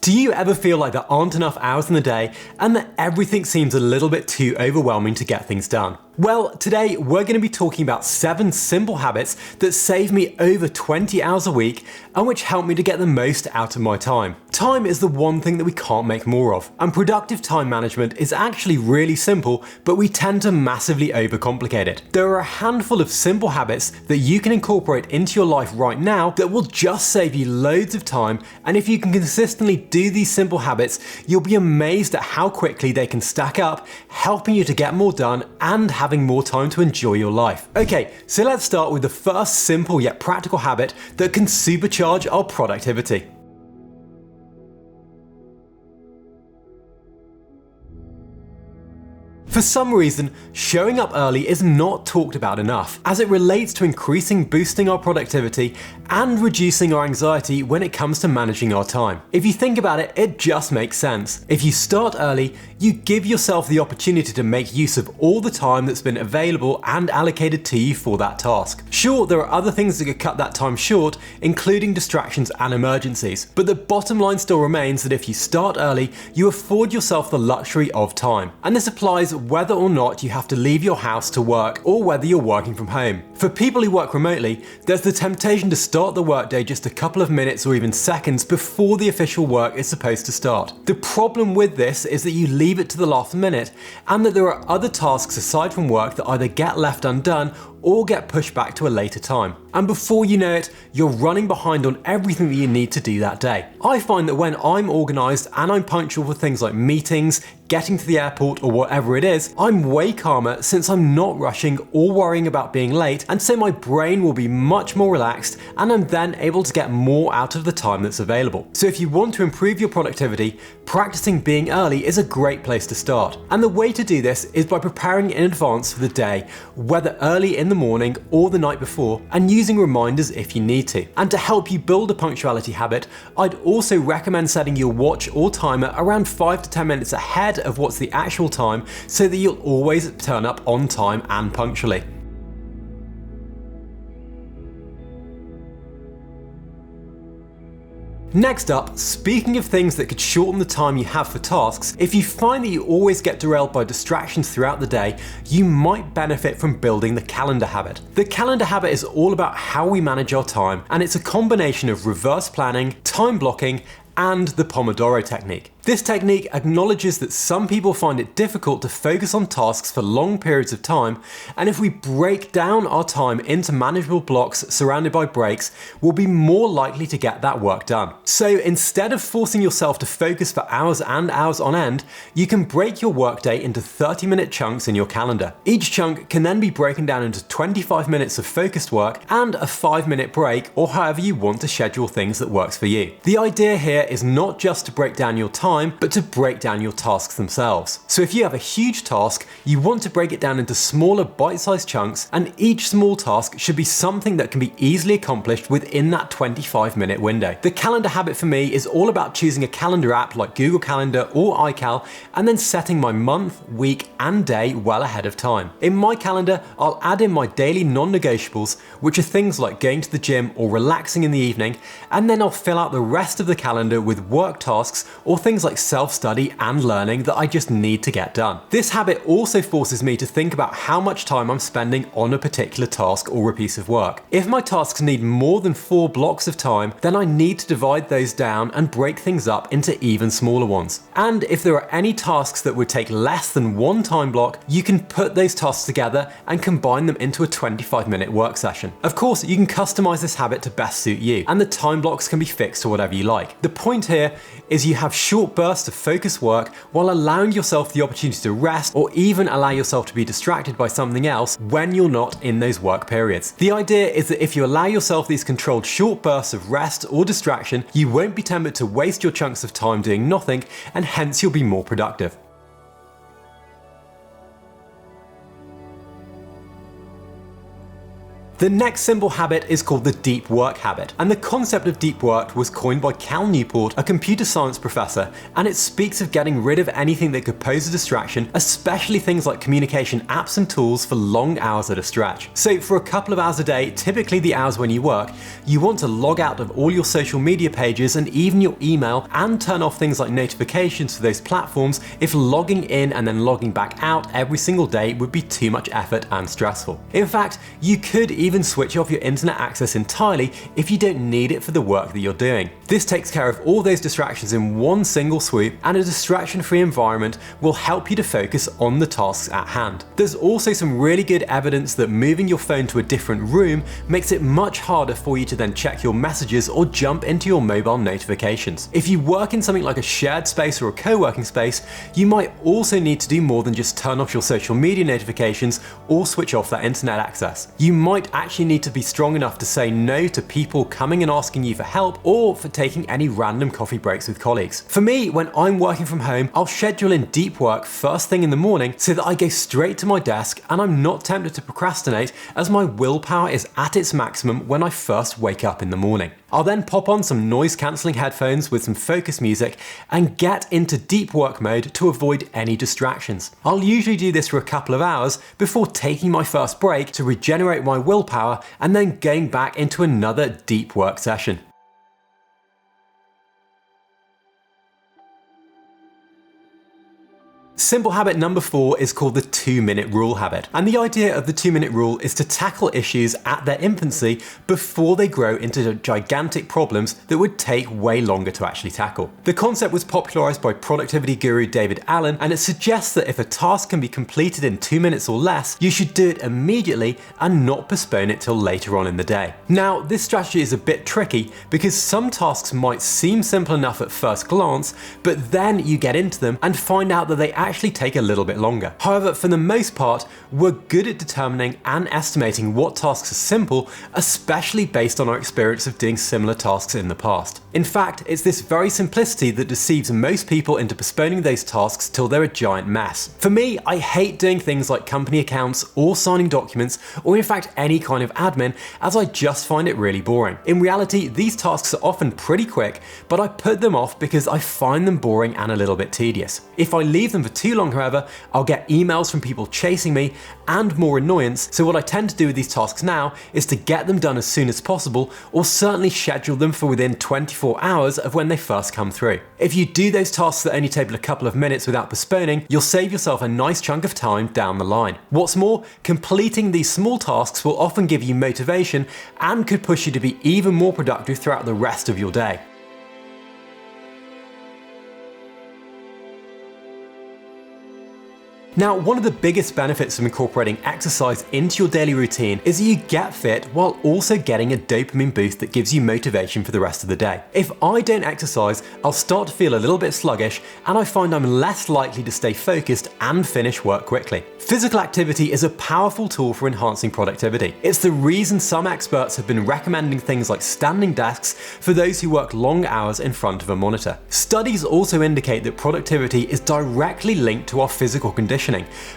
Do you ever feel like there aren't enough hours in the day and that everything seems a little bit too overwhelming to get things done? Well, today we're going to be talking about 7 simple habits that save me over 20 hours a week and which help me to get the most out of my time. Time is the one thing that we can't make more of, and productive time management is actually really simple, but we tend to massively overcomplicate it. There are a handful of simple habits that you can incorporate into your life right now that will just save you loads of time, and if you can consistently do these simple habits, you'll be amazed at how quickly they can stack up, helping you to get more done and having more time to enjoy your life. Okay, so let's start with the first simple yet practical habit that can supercharge our productivity. For some reason, showing up early is not talked about enough, as it relates to boosting our productivity and reducing our anxiety when it comes to managing our time. If you think about it, it just makes sense. If you start early, you give yourself the opportunity to make use of all the time that's been available and allocated to you for that task. Sure, there are other things that could cut that time short, including distractions and emergencies, but the bottom line still remains that if you start early, you afford yourself the luxury of time. And this applies whether or not you have to leave your house to work or whether you're working from home. For people who work remotely, there's the temptation to start the workday just a couple of minutes or even seconds before the official work is supposed to start. The problem with this is that you leave it to the last minute, and that there are other tasks aside from work that either get left undone or get pushed back to a later time. And before you know it, you're running behind on everything that you need to do that day. I find that when I'm organised and I'm punctual for things like meetings, getting to the airport or whatever it is, I'm way calmer since I'm not rushing or worrying about being late, and so my brain will be much more relaxed and I'm then able to get more out of the time that's available. So if you want to improve your productivity, practicing being early is a great place to start. And the way to do this is by preparing in advance for the day, whether early in the morning or the night before, and using reminders if you need to. And to help you build a punctuality habit, I'd also recommend setting your watch or timer around 5 to 10 minutes ahead of what's the actual time, so that you'll always turn up on time and punctually. Next up, speaking of things that could shorten the time you have for tasks, if you find that you always get derailed by distractions throughout the day, you might benefit from building the calendar habit. The calendar habit is all about how we manage our time, and it's a combination of reverse planning, time blocking, and the Pomodoro technique. This technique acknowledges that some people find it difficult to focus on tasks for long periods of time, and if we break down our time into manageable blocks surrounded by breaks, we'll be more likely to get that work done. So instead of forcing yourself to focus for hours and hours on end, you can break your workday into 30-minute chunks in your calendar. Each chunk can then be broken down into 25 minutes of focused work and a 5-minute break, or however you want to schedule things that works for you. The idea here is not just to break down your time, but to break down your tasks themselves. So if you have a huge task, you want to break it down into smaller bite-sized chunks, and each small task should be something that can be easily accomplished within that 25-minute window. The calendar habit for me is all about choosing a calendar app like Google Calendar or iCal, and then setting my month, week, and day well ahead of time. In my calendar, I'll add in my daily non-negotiables, which are things like going to the gym or relaxing in the evening, and then I'll fill out the rest of the calendar with work tasks or things like self-study and learning that I just need to get done. This habit also forces me to think about how much time I'm spending on a particular task or a piece of work. If my tasks need more than 4 blocks of time, then I need to divide those down and break things up into even smaller ones. And if there are any tasks that would take less than 1 time block, you can put those tasks together and combine them into a 25-minute work session. Of course, you can customize this habit to best suit you, and the time blocks can be fixed to whatever you like. The point here is you have short bursts of focused work while allowing yourself the opportunity to rest, or even allow yourself to be distracted by something else when you're not in those work periods. The idea is that if you allow yourself these controlled short bursts of rest or distraction, you won't be tempted to waste your chunks of time doing nothing, and hence you'll be more productive. The next simple habit is called the deep work habit, and the concept of deep work was coined by Cal Newport, a computer science professor, and it speaks of getting rid of anything that could pose a distraction, especially things like communication apps and tools for long hours at a stretch. So for a couple of hours a day, typically the hours when you work, you want to log out of all your social media pages and even your email, and turn off things like notifications for those platforms if logging in and then logging back out every single day would be too much effort and stressful. In fact, you could even switch off your internet access entirely if you don't need it for the work that you're doing. This takes care of all those distractions in one single swoop, and a distraction-free environment will help you to focus on the tasks at hand. There's also some really good evidence that moving your phone to a different room makes it much harder for you to then check your messages or jump into your mobile notifications. If you work in something like a shared space or a co-working space, you might also need to do more than just turn off your social media notifications or switch off that internet access. You might actually need to be strong enough to say no to people coming and asking you for help, or for taking any random coffee breaks with colleagues. For me, when I'm working from home, I'll schedule in deep work first thing in the morning so that I go straight to my desk and I'm not tempted to procrastinate, as my willpower is at its maximum when I first wake up in the morning. I'll then pop on some noise-cancelling headphones with some focus music and get into deep work mode to avoid any distractions. I'll usually do this for a couple of hours before taking my first break to regenerate my willpower and then going back into another deep work session. Simple habit number 4 is called the 2-minute rule habit. And the idea of the 2-minute rule is to tackle issues at their infancy before they grow into gigantic problems that would take way longer to actually tackle. The concept was popularized by productivity guru David Allen, and it suggests that if a task can be completed in 2 minutes or less, you should do it immediately and not postpone it till later on in the day. Now, this strategy is a bit tricky because some tasks might seem simple enough at first glance, but then you get into them and find out that they actually take a little bit longer. However, for the most part, we're good at determining and estimating what tasks are simple, especially based on our experience of doing similar tasks in the past. In fact, it's this very simplicity that deceives most people into postponing those tasks till they're a giant mess. For me, I hate doing things like company accounts or signing documents, or in fact any kind of admin, as I just find it really boring. In reality, these tasks are often pretty quick, but I put them off because I find them boring and a little bit tedious. If I leave them for too long, however, I'll get emails from people chasing me and more annoyance, so what I tend to do with these tasks now is to get them done as soon as possible, or certainly schedule them for within 24 hours of when they first come through. If you do those tasks that only take a couple of minutes without postponing, you'll save yourself a nice chunk of time down the line. What's more, completing these small tasks will often give you motivation and could push you to be even more productive throughout the rest of your day. Now, one of the biggest benefits of incorporating exercise into your daily routine is that you get fit while also getting a dopamine boost that gives you motivation for the rest of the day. If I don't exercise, I'll start to feel a little bit sluggish, and I find I'm less likely to stay focused and finish work quickly. Physical activity is a powerful tool for enhancing productivity. It's the reason some experts have been recommending things like standing desks for those who work long hours in front of a monitor. Studies also indicate that productivity is directly linked to our physical condition,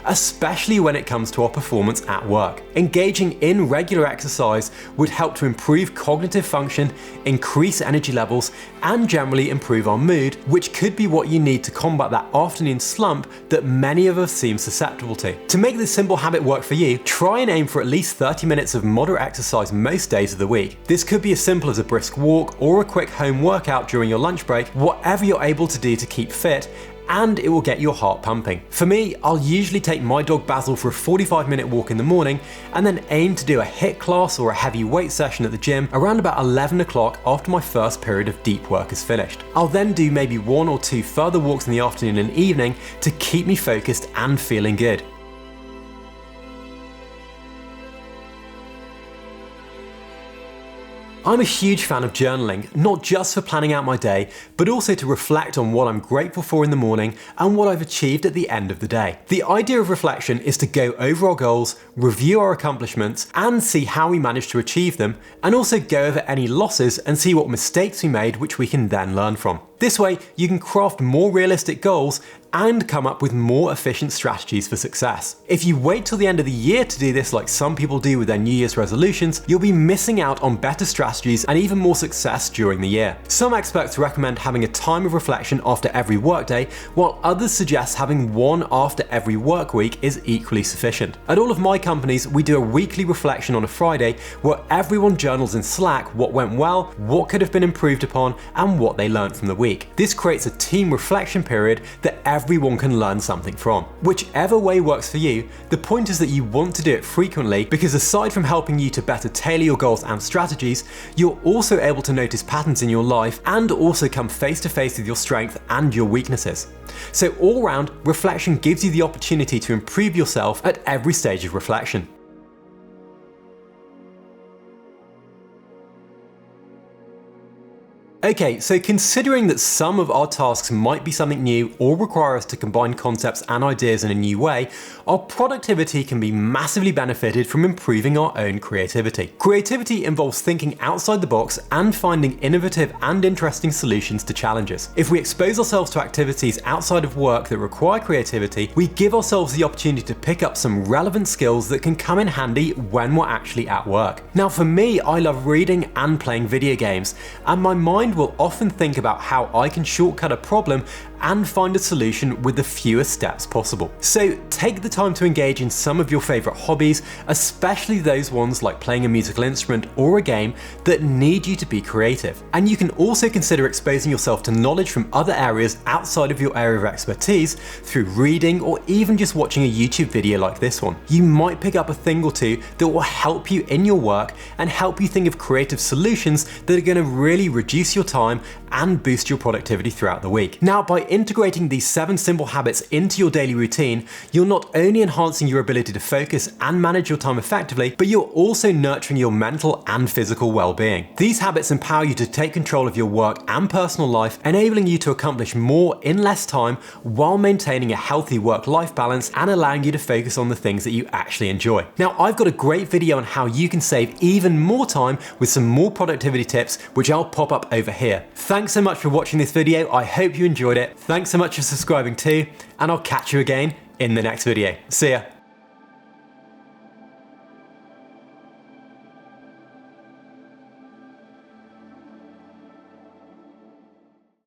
especially when it comes to our performance at work. Engaging in regular exercise would help to improve cognitive function, increase energy levels, and generally improve our mood, which could be what you need to combat that afternoon slump that many of us seem susceptible to. To make this simple habit work for you, try and aim for at least 30 minutes of moderate exercise most days of the week. This could be as simple as a brisk walk or a quick home workout during your lunch break, whatever you're able to do to keep fit, and it will get your heart pumping. For me, I'll usually take my dog Basil for a 45-minute walk in the morning and then aim to do a HIIT class or a heavy weight session at the gym around about 11 o'clock after my first period of deep work is finished. I'll then do maybe 1 or 2 further walks in the afternoon and evening to keep me focused and feeling good. I'm a huge fan of journaling, not just for planning out my day, but also to reflect on what I'm grateful for in the morning and what I've achieved at the end of the day. The idea of reflection is to go over our goals, review our accomplishments, and see how we managed to achieve them, and also go over any losses and see what mistakes we made which we can then learn from. This way, you can craft more realistic goals and come up with more efficient strategies for success. If you wait till the end of the year to do this like some people do with their New Year's resolutions, you'll be missing out on better strategies and even more success during the year. Some experts recommend having a time of reflection after every workday, while others suggest having one after every work week is equally sufficient. At all of my companies, we do a weekly reflection on a Friday where everyone journals in Slack what went well, what could have been improved upon, and what they learned from the week. This creates a team reflection period that everyone can learn something from. Whichever way works for you, the point is that you want to do it frequently because aside from helping you to better tailor your goals and strategies, you're also able to notice patterns in your life and also come face to face with your strengths and your weaknesses. So all round, reflection gives you the opportunity to improve yourself at every stage of reflection. Okay, so considering that some of our tasks might be something new or require us to combine concepts and ideas in a new way, our productivity can be massively benefited from improving our own creativity. Creativity involves thinking outside the box and finding innovative and interesting solutions to challenges. If we expose ourselves to activities outside of work that require creativity, we give ourselves the opportunity to pick up some relevant skills that can come in handy when we're actually at work. Now for me, I love reading and playing video games, and my mind will often think about how I can shortcut a problem and find a solution with the fewest steps possible. So take the time to engage in some of your favorite hobbies, especially those ones like playing a musical instrument or a game that need you to be creative. And you can also consider exposing yourself to knowledge from other areas outside of your area of expertise through reading or even just watching a YouTube video like this one. You might pick up a thing or two that will help you in your work and help you think of creative solutions that are going to really reduce your time and boost your productivity throughout the week. Now, by integrating these 7 simple habits into your daily routine, you're not only enhancing your ability to focus and manage your time effectively, but you're also nurturing your mental and physical well-being. These habits empower you to take control of your work and personal life, enabling you to accomplish more in less time while maintaining a healthy work-life balance and allowing you to focus on the things that you actually enjoy. Now, I've got a great video on how you can save even more time with some more productivity tips, which I'll pop up over here. Thanks so much for watching this video. I hope you enjoyed it. Thanks so much for subscribing too, and I'll catch you again in the next video. See ya.